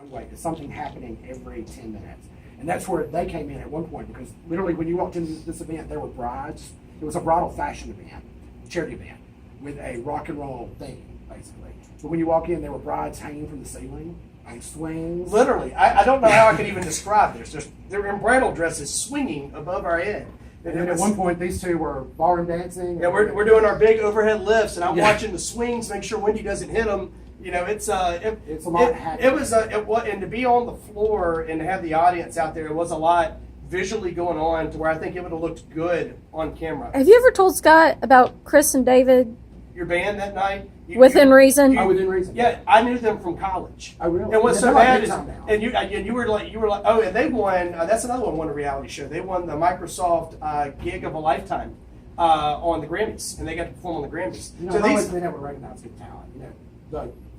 wait, it's something happening every 10 minutes. And that's where they came in at one point, because literally when you walked into this event, there were brides. It was a bridal fashion event, charity event, with a rock and roll theme, basically. But when you walk in, there were brides hanging from the ceiling on swings. Literally, I don't know how I can even describe this. They were in bridal dresses swinging above our head. And then at one point, these two were ballroom dancing. Yeah, we're doing our big overhead lifts, and I'm watching the swings, make sure Wendy doesn't hit them. You know, it's a lot happening. And to be on the floor and to have the audience out there, it was a lot visually going on to where I think it would have looked good on camera. Have you ever told Scott about Chris and David? Your band that night? Within Reason? Within Reason. Yeah, I knew them from college. Oh, really? And what's so bad is, and you were like, oh, and they won. That's another one. Won a reality show. They won the Microsoft gig of a lifetime on the Grammys, and they got to perform on the Grammys. You know, so I've always been able to recognize good talent.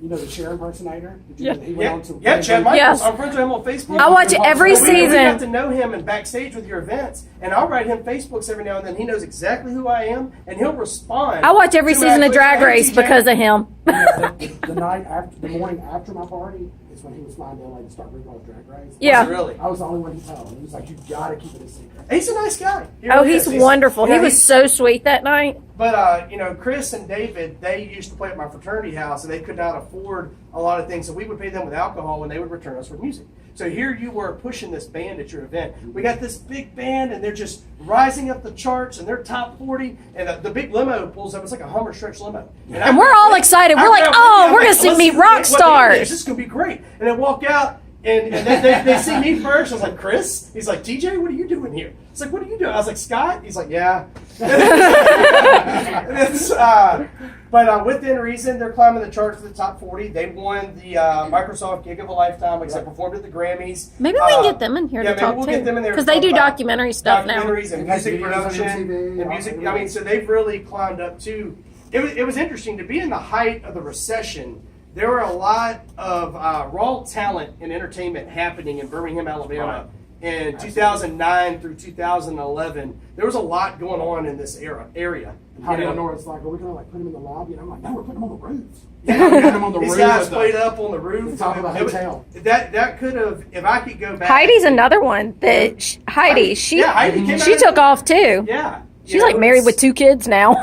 You know the Cher impersonator? Yeah. He went on to Chad Michaels. Yes. I'm friends with him on Facebook. I watch every season. We got to know him and backstage with your events, and I'll write him Facebooks every now and then. He knows exactly who I am, and he'll respond. I watch every season of Drag Race because of him. The morning after my party is when he was flying to LA to start RuPaul's Drag Race. Yeah. Really? I was the only one to tell him. He was like, you got to keep it a secret. He's a nice guy. He's wonderful. He was so sweet that night. But, Chris and David, they used to play at my fraternity house, and they could not afford a lot of things. So we would pay them with alcohol, and they would return us with music. So here you were pushing this band at your event. We got this big band, and they're just rising up the charts, and they're top 40. And the big limo pulls up. It's like a Hummer stretch limo. And we're all excited. We're like, we're going to meet rock stars. This is going to be great. And they walk out, and they see me first. I was like, Chris? He's like, TJ, what are you doing here? It's like, what are you doing? I was like, Scott? He's like, yeah. But within reason, they're climbing the charts to the top 40. They won the Microsoft Gig of a Lifetime. Like I said, performed at the Grammys. Maybe we can get them in here to talk we'll too. Get them in there because they do documentary stuff now. Documentaries and music production and music. I mean, so they've really climbed up too. It was interesting to be in the height of the recession. There were a lot of raw talent and entertainment happening in Birmingham, Alabama. In 2009 through 2011, there was a lot going on in this area. How do you know it's like, are we going to put them in the lobby? And I'm like, no, we're putting them on the roof. Yeah, we're them on the These roof. These guys played up on the roof. The top of the hotel. That could have, if I could go back. Heidi's another one that Heidi she took off too. Yeah. She's like married with 2 kids now.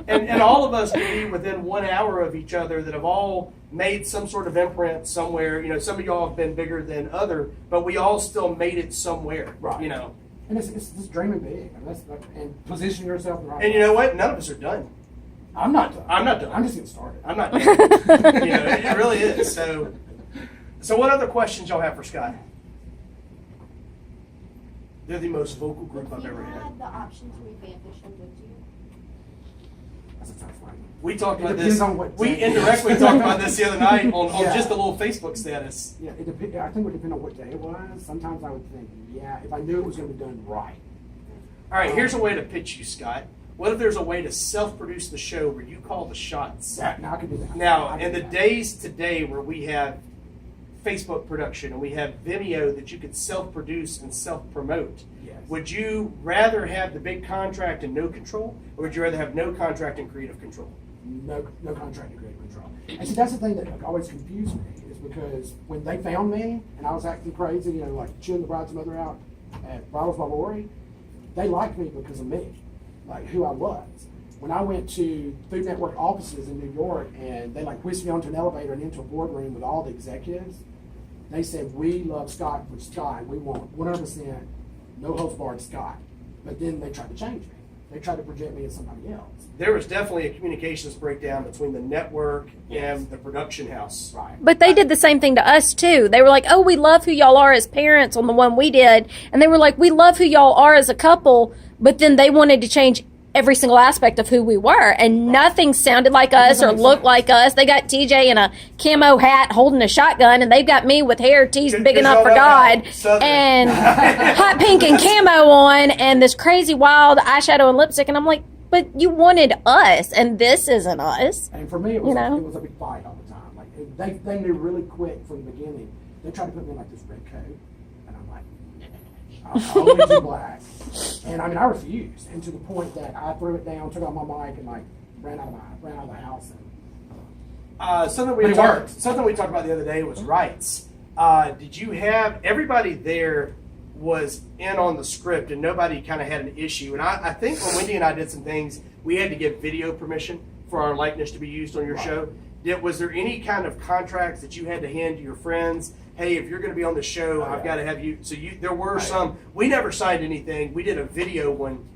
and all of us can be within 1 hour of each other that have all made some sort of imprint somewhere. Some of y'all have been bigger than other, but we all still made it somewhere. Right. And it's just dreaming big. And position yourself in the right And you know what? None of us are done. I'm not done. I'm just getting started. I'm not done. It really is. So what other questions y'all have for Scott? They're the most vocal group I've ever had. If you had the option to revamp the show, would you? That's a tough one. We talked about this. We indirectly talked about this the other night on just a little Facebook status. Yeah, I think it would depend on what day it was. Sometimes I would think, if I knew it was going to be done right. All right, here's a way to pitch you, Scott. What if there's a way to self-produce the show where you call the shots? Now I could do that. Now, in the days today where we have Facebook production and we have Vimeo that you could self-produce and self-promote, would you rather have the big contract and no control, or would you rather have no contract and creative control? No contract and creative control. And see, that's the thing that always confused me, is because when they found me and I was acting crazy, like chewing the bride's mother out at Bottles by Lori, they liked me because of me, like who I was. When I went to Food Network offices in New York and they whisked me onto an elevator and into a boardroom with all the executives, they said, we love Scott for Scott. We want 100% no holds barred Scott. But then they tried to change me. They tried to project me as somebody else. There was definitely a communications breakdown between the network and the production house. Right. But they did the same thing to us too. They were like, oh, we love who y'all are as parents on the one we did. And they were like, we love who y'all are as a couple. But then they wanted to change every single aspect of who we were, and nothing sounded like us or looked like us. They got TJ in a camo hat holding a shotgun, and they've got me with hair teased big enough for God and hot pink and camo on and this crazy wild eyeshadow and lipstick, and I'm like, but you wanted us, and this isn't us. And for me, it was a big fight all the time. Like they knew really quick from the beginning. They tried to put me in this red coat, and I'm like, I'll only do black. And I refused, and to the point that I threw it down, took out my mic, and ran out of the house. Something we talked about the other day was rights. Did you have everybody there was in on the script and nobody kind of had an issue? And I think when Wendy and I did some things, we had to give video permission for our likeness to be used on your show. Was there any kind of contracts that you had to hand to your friends? Hey, if you're going to be on the show, I've got to have you. So there were some. We never signed anything. We did a video one,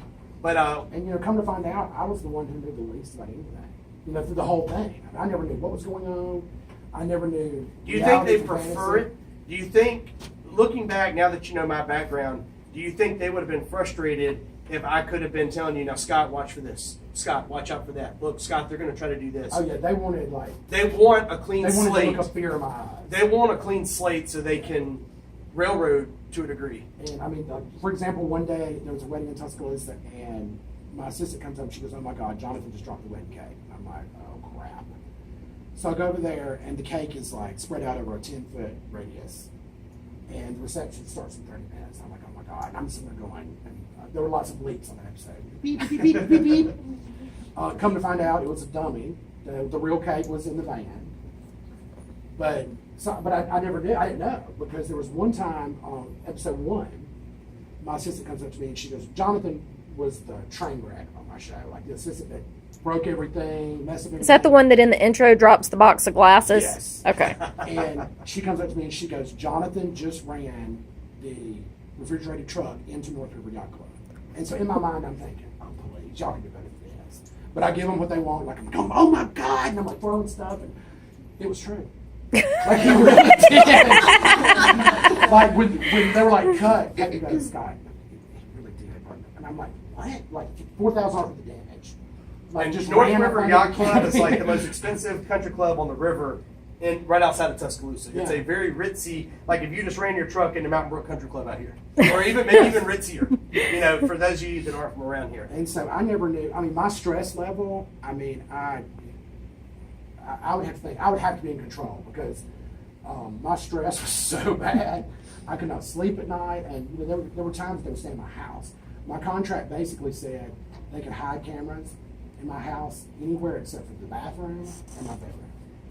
but and come to find out, I was the one who knew the least about anything. Through the whole thing, I never knew what was going on. I never knew. Do you think they prefer it? Do you think, looking back now that you know my background, do you think they would have been frustrated if I could have been telling you, now Scott, watch for this. Scott, watch out for that. Look, Scott, they're going to try to do this. Oh yeah, they want a clean slate. They wanted to look up fear in my eyes. They want a clean slate so they can railroad to a degree. And for example, one day there was a wedding in Tuscaloosa, and my assistant comes up and she goes, "Oh my God, Jonathan just dropped the wedding cake." And I'm like, "Oh crap." So I go over there, and the cake is spread out over a 10-foot radius. And the reception starts in 30 minutes. I'm like, "Oh my God." And I'm sitting there going, and there were lots of bleeps on that episode. Beep, beep, beep, beep, beep. Come to find out, it was a dummy. The real cake was in the van. But I never did. I didn't know, because there was one time on episode 1, my assistant comes up to me and she goes, "Jonathan was the train wreck on my show, like the assistant that broke everything, messed up everything." Is that the one that in the intro drops the box of glasses? Yes. Okay. And she comes up to me and she goes, "Jonathan just ran the refrigerated truck into North River Yacht Club." And so in my mind, I'm thinking, "Oh, please, y'all can do better than this." But I give them what they want. Like, I'm going, "Oh my God." And I'm throwing stuff. And it was true. Like, it really did. Like, when they were cut, you go, "Scott, it really did." And I'm like, "What?" Like, $4,000 worth of damage. Like, just North River Yacht Club is like the most expensive country club on the river, right outside of Tuscaloosa. It's a very ritzy, like if you just ran your truck into Mountain Brook Country Club out here, or maybe even ritzier. For those of you that aren't from around here. And so I never knew. My stress level. I would have to think. I would have to be in control, because my stress was so bad. I could not sleep at night, and there were times they would stay in my house. My contract basically said they could hide cameras in my house anywhere except for the bathroom and my bedroom.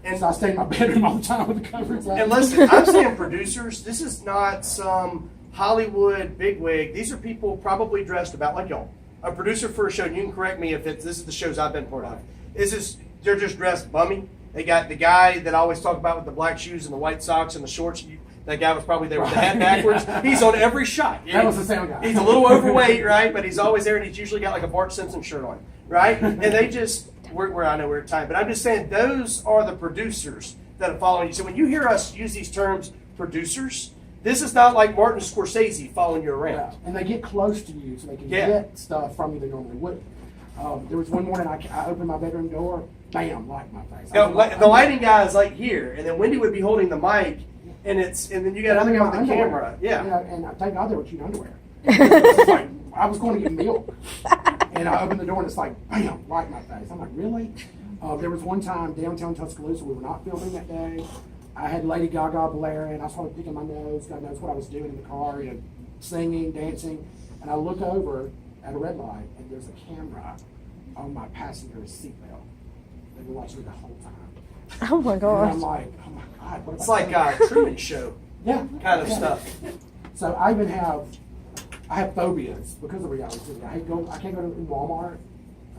And so I stayed in my bedroom all the time with the covers up. And listen, I'm saying producers, this is not some Hollywood bigwig. These are people probably dressed about like y'all. A producer for a show, and you can correct me if this is the shows I've been part of. They're just dressed bummy. They got the guy that I always talk about with the black shoes and the white socks and the shorts. That guy was probably there with the hat backwards. He's on every shot. That was the sound guy. He's a little overweight, right? But he's always there, and he's usually got like a Bart Simpson shirt on, right? And they just, I know we're at time, but I'm just saying those are the producers that are following you. So when you hear us use these terms, producers, this is not like Martin Scorsese following you around. Yeah. And they get close to you so they can get stuff from you they normally wouldn't. There was one morning I opened my bedroom door, bam, light in my face. The lighting guy is like here, and then Wendy would be holding the mic, and then you got another guy with the camera. Yeah. And thank God they were cute underwear. It's like, I was going to get milk, and I opened the door and it's like, bam, light in my face. I'm like, really? There was one time downtown Tuscaloosa, we were not filming that day. I had Lady Gaga blaring. I started picking my nose. God knows what I was doing in the car, singing, dancing. And I look over at a red light, and there's a camera on my passenger's seatbelt. They were watching me the whole time. Oh my God. And I'm like, oh my God. What it's like a Truman Show kind of stuff. So I even have phobias because of reality TV. I can't go to Walmart.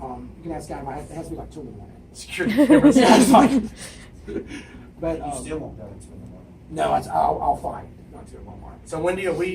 You can ask Guy, it has to be like 2 in the morning. Security cameras. But You still won't go into it in the morning. No, I'll fight not to at Walmart. So Wendy,